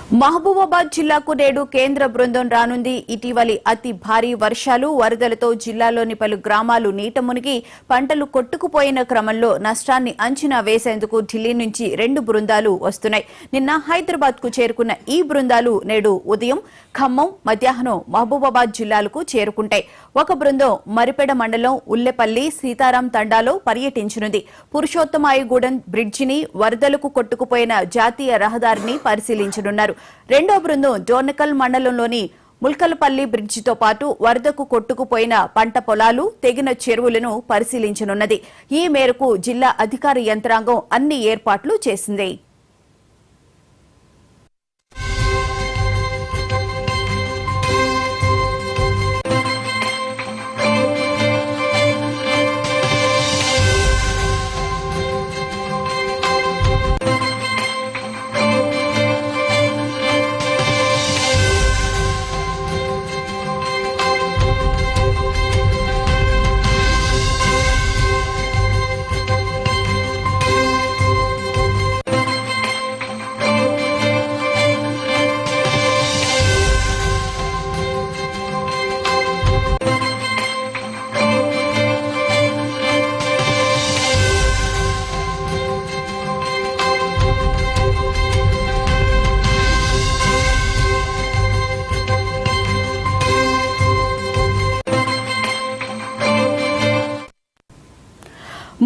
మహబూబాబాద్ జిల్లాకు నేడు కేంద్ర బృందం రానుంది. ఇటీవలి అతి భారీ వర్షాలు, వరదలతో జిల్లాలోని పలు గ్రామాలు నీట మునిగి పంటలు కొట్టుకుపోయిన క్రమంలో నష్టాన్ని అంచనా వేసేందుకు ఢిల్లీ నుంచి 2 బృందాలు వస్తున్నాయి. నిన్న హైదరాబాద్ కు చేరుకున్న ఈ బృందాలు నేడు ఉదయం ఖమ్మం, మధ్యాహ్నం మహబూబాబాద్ జిల్లాలకు చేరుకుంటాయి. ఒక బృందం మరిపెడ మండలం ఉల్లెపల్లి, సీతారాం తండాలో పర్యటించనుంది. పురుషోత్తమాయిగూడెం బ్రిడ్జిని, వరదలకు కొట్టుకుపోయిన జాతీయ రహదారిని పరిశీలించనున్నారు. రెండో బృందం డోర్నకల్ మండలంలోని ముల్కలపల్లి బ్రిడ్జితో పాటు వరదకు కొట్టుకుపోయిన పంట పొలాలు, తెగిన చెరువులను పరిశీలించనున్నది. ఈ మేరకు జిల్లా అధికార యంత్రాంగం అన్ని ఏర్పాట్లు చేసింది.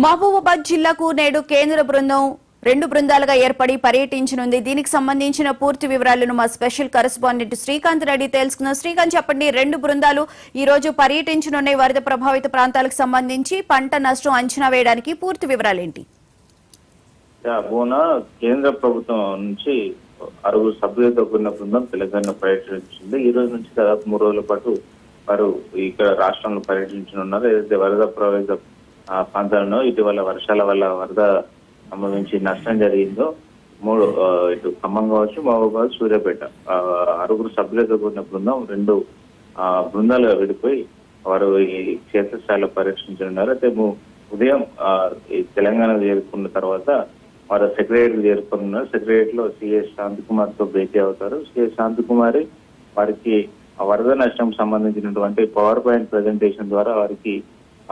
మహబూబాబాద్ జిల్లాకు నేడు కేంద్ర బృందం 2 బృందాలుగా ఏర్పడి పర్యటించనుంది. దీనికి సంబంధించిన పూర్తి వివరాలను మా స్పెషల్ కరెస్పాండెంట్ శ్రీకాంత్ రెడ్డి తెలుసుకుందాం. శ్రీకాంత్, చెప్పండి, 2 బృందాలు ఈ రోజు పర్యటించనున్న వరద ప్రభావిత ప్రాంతాలకు సంబంధించి పంట నష్టం అంచనా వేయడానికి పూర్తి వివరాలేంటి? కేంద్ర ప్రభుత్వం నుంచి 6 సభ్యులతో కూడిన బృందం తెలంగాణ పర్యటించింది. ఈ రోజు నుంచి దాదాపు 3 రోజుల పాటు వారు ఇక్కడ రాష్ట్రంలో పర్యటించనున్నారు. ఏదైతే వరద ప్రభావిత ప్రాంతాలను ఇటీవల వర్షాల వల్ల వరద సంబంధించి నష్టం జరిగిందో ఇటు ఖమ్మం కావచ్చు, మహబూబాబాద్, సూర్యాపేట 6 సభ్యులతో కూడిన బృందం 2 బృందాలుగా విడిపోయి వారు ఈ క్షేత్రస్థాయిలో పర్యటించనున్నారు. అయితే ఉదయం తెలంగాణ చేరుకున్న తర్వాత వారు సెక్రటరీ చేరుకున్నారు. సెక్రటరీలో లో సిఎస్ శాంతికుమార్ తో భేటీ అవుతారు. సిఎస్ శాంతికుమారి వారికి వరద నష్టం సంబంధించినటువంటి పవర్ పాయింట్ ప్రజెంటేషన్ ద్వారా వారికి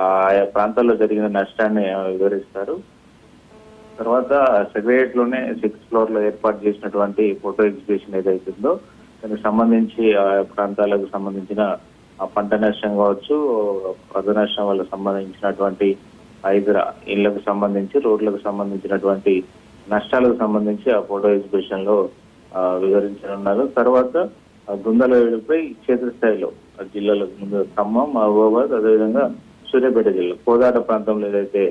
ఆయా ప్రాంతాల్లో జరిగిన నష్టాన్ని వివరిస్తారు. తర్వాత సెక్రటరియట్ లోనే 6th ఫ్లోర్ లో ఏర్పాటు చేసినటువంటి ఫోటో ఎగ్జిబిషన్ ఏదైతుందో దానికి సంబంధించి ఆయా ప్రాంతాలకు సంబంధించిన పంట నష్టం కావచ్చు, వరద నష్టం వల్ల సంబంధించినటువంటి 5 ఇళ్లకు సంబంధించి, రోడ్లకు సంబంధించినటువంటి నష్టాలకు సంబంధించి ఆ ఫోటో ఎగ్జిబిషన్ లో వివరించనున్నారు. తర్వాత బృందాలు వెళ్ళిపోయి క్షేత్రస్థాయిలో జిల్లాలకు ముందు ఖమ్మం, మహబూబాబాద్, అదేవిధంగా సూర్యాపేట జిల్లా కోదాట ప్రాంతంలో ఏదైతే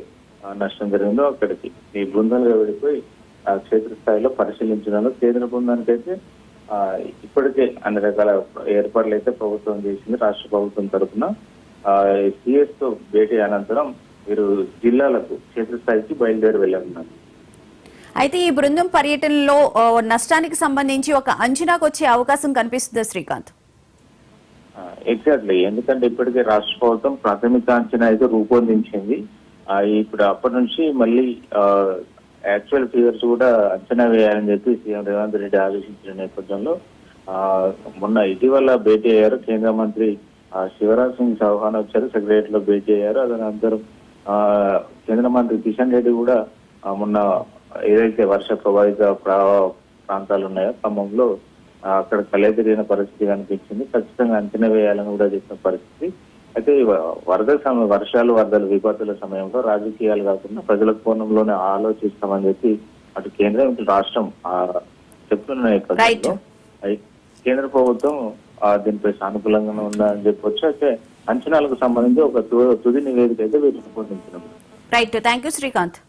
నష్టం జరిగిందో అక్కడికి ఈ బృందాలుగా వెళ్ళిపోయి క్షేత్రస్థాయిలో పరిశీలించడంలో కేంద్ర బృందానికి అయితే ఇప్పటికే అన్ని రకాల ఏర్పాట్లు అయితే ప్రభుత్వం చేసింది. రాష్ట్ర ప్రభుత్వం తరఫున సిఎస్ తో భేటీ అనంతరం వీరు జిల్లాలకు క్షేత్రస్థాయికి బయలుదేరి వెళ్ళనున్నారు. అయితే ఈ బృందం పర్యటనలో నష్టానికి సంబంధించి ఒక అంచనాకు వచ్చే అవకాశం కనిపిస్తుందా శ్రీకాంత్? ఎగ్జాక్ట్లీ, ఎందుకంటే ఇప్పటికే రాష్ట్ర ప్రభుత్వం ప్రాథమిక అంచనా అయితే రూపొందించింది. ఇప్పుడు అప్పటి నుంచి మళ్ళీ యాక్చువల్ ఫిగర్స్ కూడా అంచనా వేయాలని చెప్పి సీఎం రేవంత్ రెడ్డి ఆదేశించిన నేపథ్యంలో మొన్న ఇటీవల భేటీ అయ్యారు కేంద్ర మంత్రి శివరాజ్ సింగ్ చౌహాన్ వచ్చారు, సెక్రటరియట్ లో భేటీ అయ్యారు. అనంతరం కేంద్ర మంత్రి కిషన్ రెడ్డి కూడా మొన్న ఏదైతే వర్ష ప్రభావిత ప్రాంతాలు ఉన్నాయో ఖమ్మంలో అక్కడ కలెదిరిగిన పరిస్థితి కనిపించింది. ఖచ్చితంగా అంచనా వేయాలని కూడా చెప్పిన పరిస్థితి. అయితే వర్షాలు, వరదలు, విపత్తుల సమయంలో రాజకీయాలు కాకుండా ప్రజల కోణంలోనే ఆలోచిస్తామని చెప్పి అటు కేంద్రం, ఇటు రాష్ట్రం చెప్తున్న నేపథ్యంలో కేంద్ర ప్రభుత్వం దీనిపై సానుకూలంగానే ఉందని చెప్పొచ్చు. అయితే అంచనాలకు సంబంధించి ఒక తుది నివేదిక అయితే వీరు రూపొందించడం. Right, thank you Srikanth.